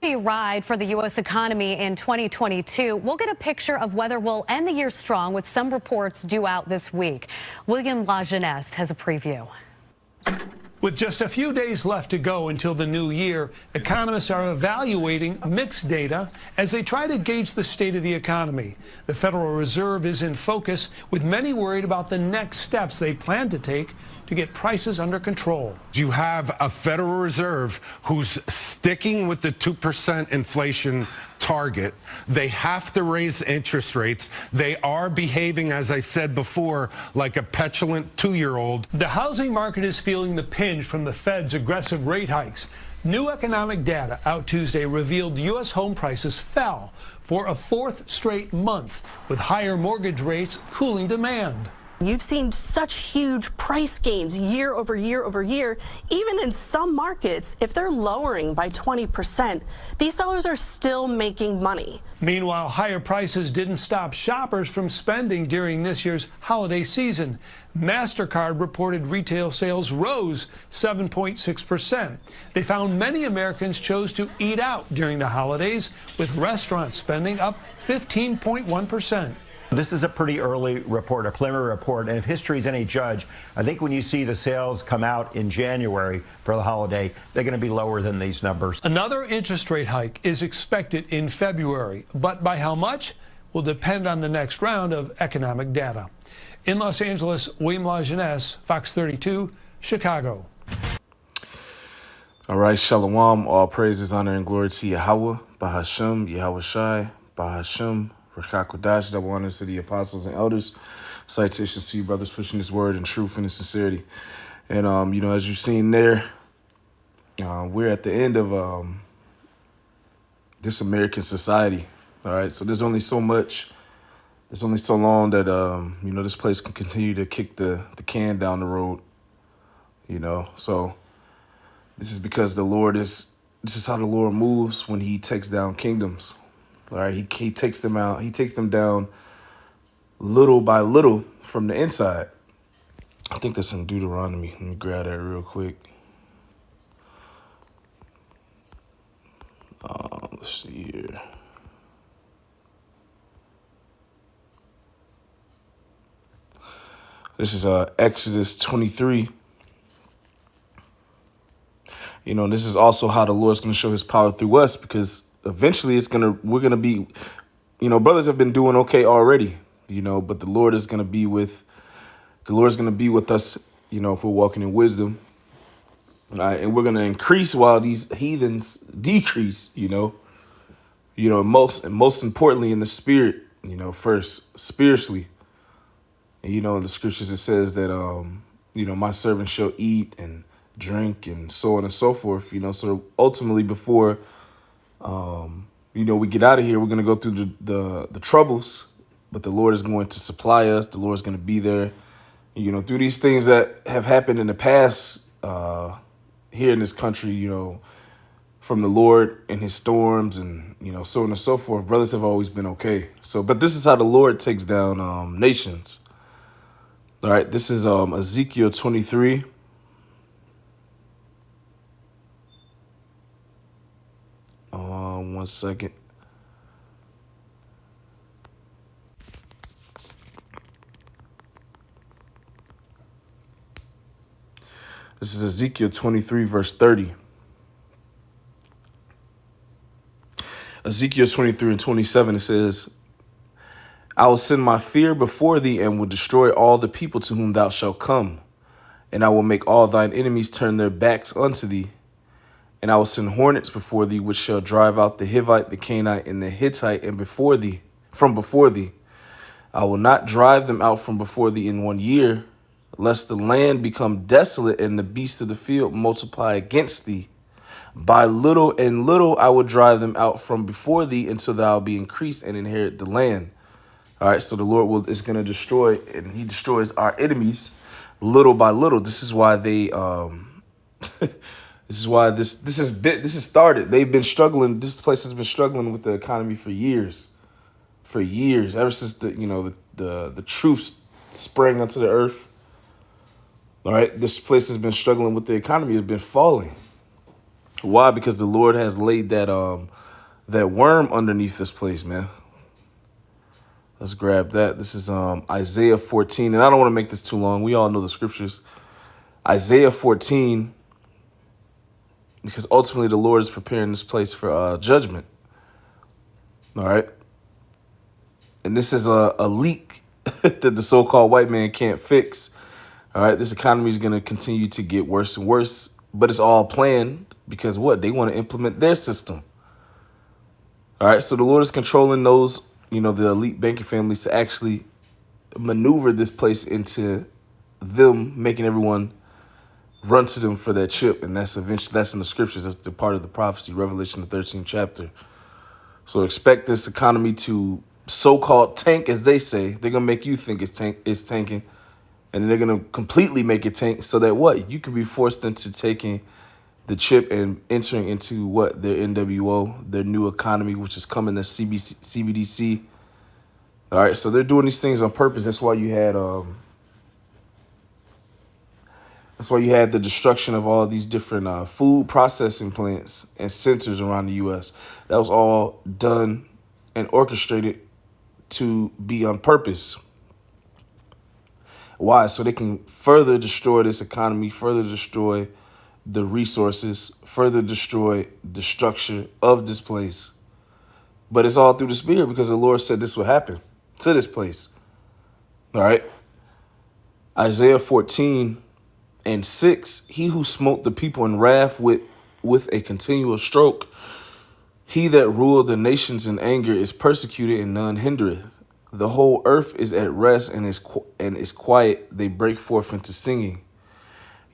A ride for the U.S. economy in 2022. We'll get a picture of whether we'll end the year strong with some reports due out this week. William LaJeunesse has a preview. With just a few days left to go until the new year, economists are evaluating mixed data as they try to gauge the state of the economy. The Federal Reserve is in focus, with many worried about the next steps they plan to take to get prices under control. You have a Federal Reserve who's sticking with the 2% inflation target. They have to raise interest rates. They are behaving, as I said before, like a petulant 2-year-old. The housing market is feeling the pinch from the Fed's aggressive rate hikes. New economic data out Tuesday revealed U.S. home prices fell for a fourth straight month, with higher mortgage rates cooling demand. You've seen such huge price gains year over year over year. Even in some markets, if they're lowering by 20%, these sellers are still making money. Meanwhile, higher prices didn't stop shoppers from spending during this year's holiday season. MasterCard reported retail sales rose 7.6%. They found many Americans chose to eat out during the holidays, with restaurant spending up 15.1%. This is a pretty early report, a preliminary report, and if history is any judge, I think when you see the sales come out in January for the holiday, they're going to be lower than these numbers. Another interest rate hike is expected in February, but by how much will depend on the next round of economic data. In Los Angeles, William LaJeunesse, Fox 32, Chicago. All right, Shalom, all praises, honor, and glory to Yahweh, Bahashem, Yahweh Shai, Bahashem, Rakakwadash, double honors to the apostles and elders. Citations to you, brothers, pushing this word in truth and in sincerity. And, as you've seen there, we're at the end of this American society. All right, so there's only so much, there's only so long that, this place can continue to kick the can down the road, So this is because this is how the Lord moves when he takes down kingdoms. All right, he takes them out. He takes them down little by little from the inside. I think that's in Deuteronomy. Let me grab that real quick. Let's see here. This is Exodus 23. This is also how the Lord's going to show his power through us, because eventually we're going to be, brothers have been doing okay already, but the Lord is going to be with us, if we're walking in wisdom. All right, and we're going to increase while these heathens decrease, most importantly in the spirit, first spiritually. And, in the scriptures, it says that, my servants shall eat and drink and so on and so forth, so ultimately before we get out of here, we're going to go through the troubles, but the Lord is going to supply us. The Lord is going to be there, through these things that have happened in the past here in this country, from the Lord and his storms and, so on and so forth. Brothers have always been okay. So, but this is how the Lord takes down nations. All right, this is Ezekiel 23. One second. This is Ezekiel 23, verse 30. Ezekiel 23 and 27, it says, I will send my fear before thee and will destroy all the people to whom thou shalt come. And I will make all thine enemies turn their backs unto thee. And I will send hornets before thee, which shall drive out the Hivite, the Canaanite, and the Hittite, and from before thee. I will not drive them out from before thee in 1 year, lest the land become desolate and the beasts of the field multiply against thee. By little and little I will drive them out from before thee until thou be increased and inherit the land. All right, so the Lord is going to destroy, and he destroys our enemies little by little. This is why they This is why this has started. They've been struggling. This place has been struggling with the economy for years. Ever since the truth sprang onto the earth. All right, this place has been struggling with the economy. It's been falling. Why? Because the Lord has laid that worm underneath this place, man. Let's grab that. This is Isaiah 14, and I don't want to make this too long. We all know the scriptures. Isaiah 14, because ultimately the Lord is preparing this place for judgment. All right. And this is a leak that the so-called white man can't fix. All right. This economy is going to continue to get worse and worse, but it's all planned because what? They want to implement their system. All right. So the Lord is controlling those, the elite banking families to actually maneuver this place into them making everyone run to them for that chip. And that's in the scriptures. That's the part of the prophecy, Revelation, the 13th chapter. So expect this economy to so-called tank, as they say. They're going to make you think it's tanking. And they're going to completely make it tank so that what? You could be forced into taking the chip and entering into what? Their NWO, their new economy, which is coming to CBDC. All right, so they're doing these things on purpose. That's why you had the destruction of all these different food processing plants and centers around the U.S. That was all done and orchestrated to be on purpose. Why? So they can further destroy this economy, further destroy the resources, further destroy the structure of this place. But it's all through the Spirit because the Lord said this would happen to this place. All right. Isaiah 14:6, he who smote the people in wrath with a continual stroke, he that ruled the nations in anger is persecuted and none hindereth. The whole earth is at rest and is quiet. They break forth into singing.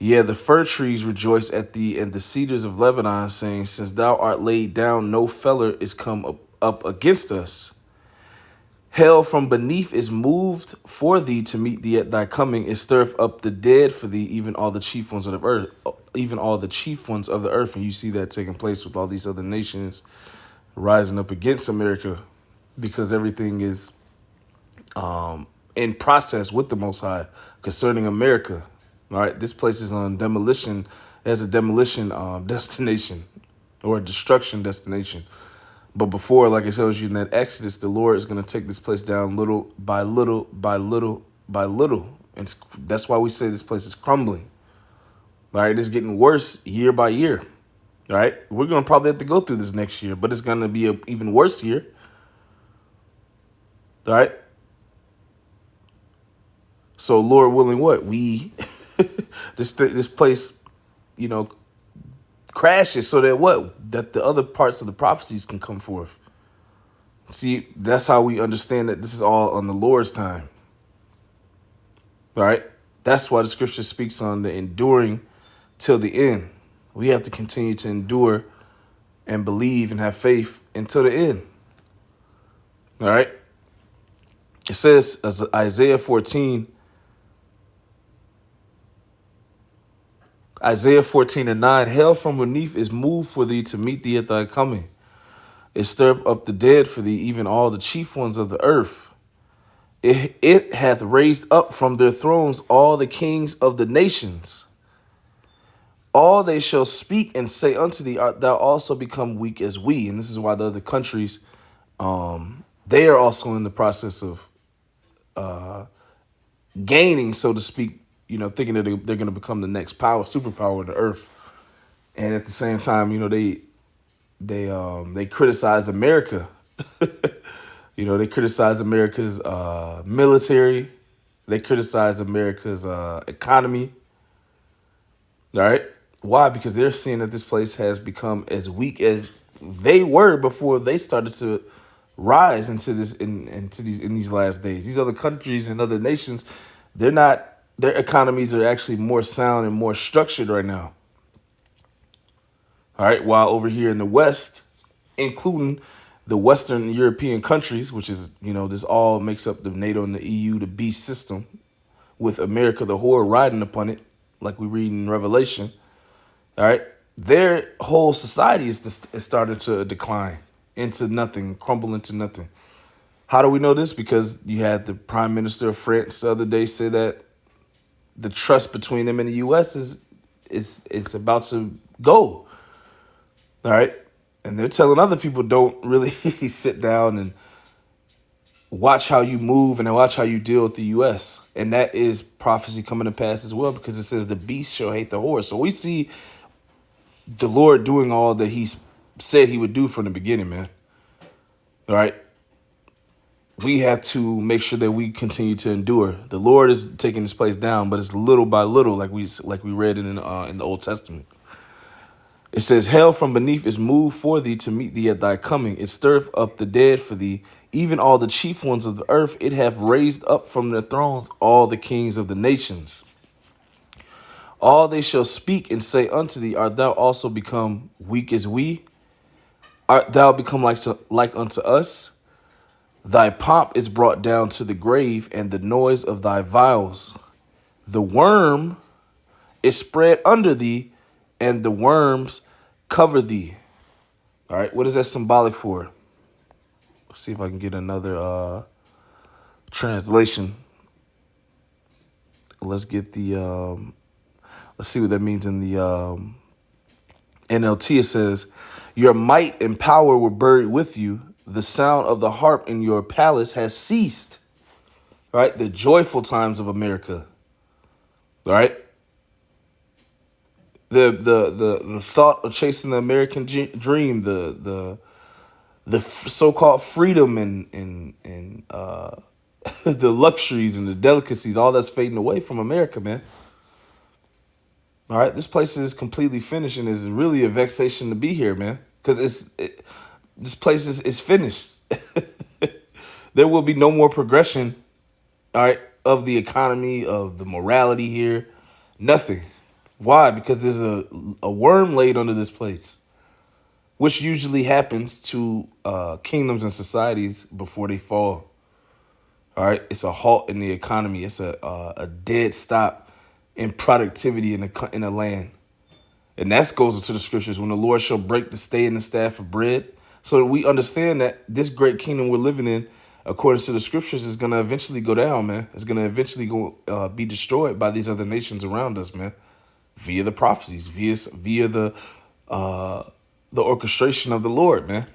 Yeah, the fir trees rejoice at thee, and the cedars of Lebanon, saying, since thou art laid down, no feller is come up against us. Hell from beneath is moved for thee to meet thee at thy coming. It stirreth up the dead for thee, even all the chief ones of the earth, And you see that taking place with all these other nations rising up against America because everything is in process with the Most High concerning America. All right, this place is on demolition. As a demolition destination or a destruction destination. But before, like it tells you in that Exodus, the Lord is going to take this place down little by little by little by little. And that's why we say this place is crumbling. All right, it's getting worse year by year. All right, we're going to probably have to go through this next year, but it's going to be an even worse year. All right. So Lord willing, what? This place, crashes so that what? That the other parts of the prophecies can come forth. See, that's how we understand that this is all on the Lord's time. All right. That's why the scripture speaks on the enduring till the end. We have to continue to endure and believe and have faith until the end. All right. It says, as Isaiah 14:9, hell from beneath is moved for thee to meet thee at thy coming. It stirred up the dead for thee, even all the chief ones of the earth. It hath raised up from their thrones all the kings of the nations. All they shall speak and say unto thee, art thou also become weak as we? And this is why the other countries, they are also in the process of gaining, so to speak, thinking that they're going to become the next superpower of the earth. And at the same time, they criticize America. They criticize America's military. They criticize America's economy. All right. Why? Because they're seeing that this place has become as weak as they were before they started to rise into these last days. These other countries and other nations, their economies are actually more sound and more structured right now. All right. While over here in the West, including the Western European countries, which is, this all makes up the NATO and the EU, the beast system, with America, the whore, riding upon it, like we read in Revelation. All right. Their whole society is started to decline into nothing, crumble into nothing. How do we know this? Because you had the Prime Minister of France the other day say that the trust between them and the U.S. is about to go. All right. And they're telling other people don't really sit down and watch how you move and watch how you deal with the U.S. And that is prophecy coming to pass as well, because it says the beast shall hate the horse. So we see the Lord doing all that he said he would do from the beginning, man. All right. We have to make sure that we continue to endure. The Lord is taking this place down, but it's little by little, like we read in the Old Testament. It says, hell from beneath is moved for thee to meet thee at thy coming. It stirreth up the dead for thee, even all the chief ones of the earth. It hath raised up from their thrones all the kings of the nations. All they shall speak and say unto thee, art thou also become weak as we? Art thou become like unto us? Thy pomp is brought down to the grave, and the noise of thy vials. The worm is spread under thee, and the worms cover thee. All right, what is that symbolic for? Let's see if I can get another translation. Let's get the let's see what that means in the NLT. It says, your might and power were buried with you. The sound of the harp in your palace has ceased. All right, the joyful times of America. All right, the thought of chasing the American dream, the so-called freedom and the luxuries and the delicacies, all that's fading away from America, man. All right, this place is completely finished, and it's really a vexation to be here, man, because this place is finished. There will be no more progression, all right, of the economy, of the morality here, nothing. Why? Because there's a worm laid under this place, which usually happens to kingdoms and societies before they fall. All right, it's a halt in the economy. It's a dead stop in productivity in a land. And that goes into the scriptures, when the Lord shall break the stay and the staff of bread. So that we understand that this great kingdom we're living in, according to the scriptures, is going to eventually go down, man. It's going to eventually be destroyed by these other nations around us, man, via the prophecies, via the orchestration of the Lord, man.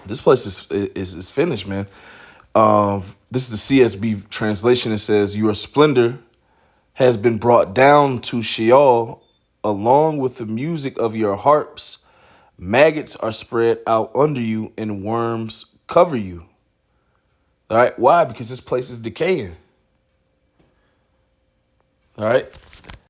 This place is finished, man. This is the CSB translation. It says, your splendor has been brought down to Sheol, along with the music of your harps. Maggots are spread out under you, and worms cover you. All right. Why? Because this place is decaying. All right.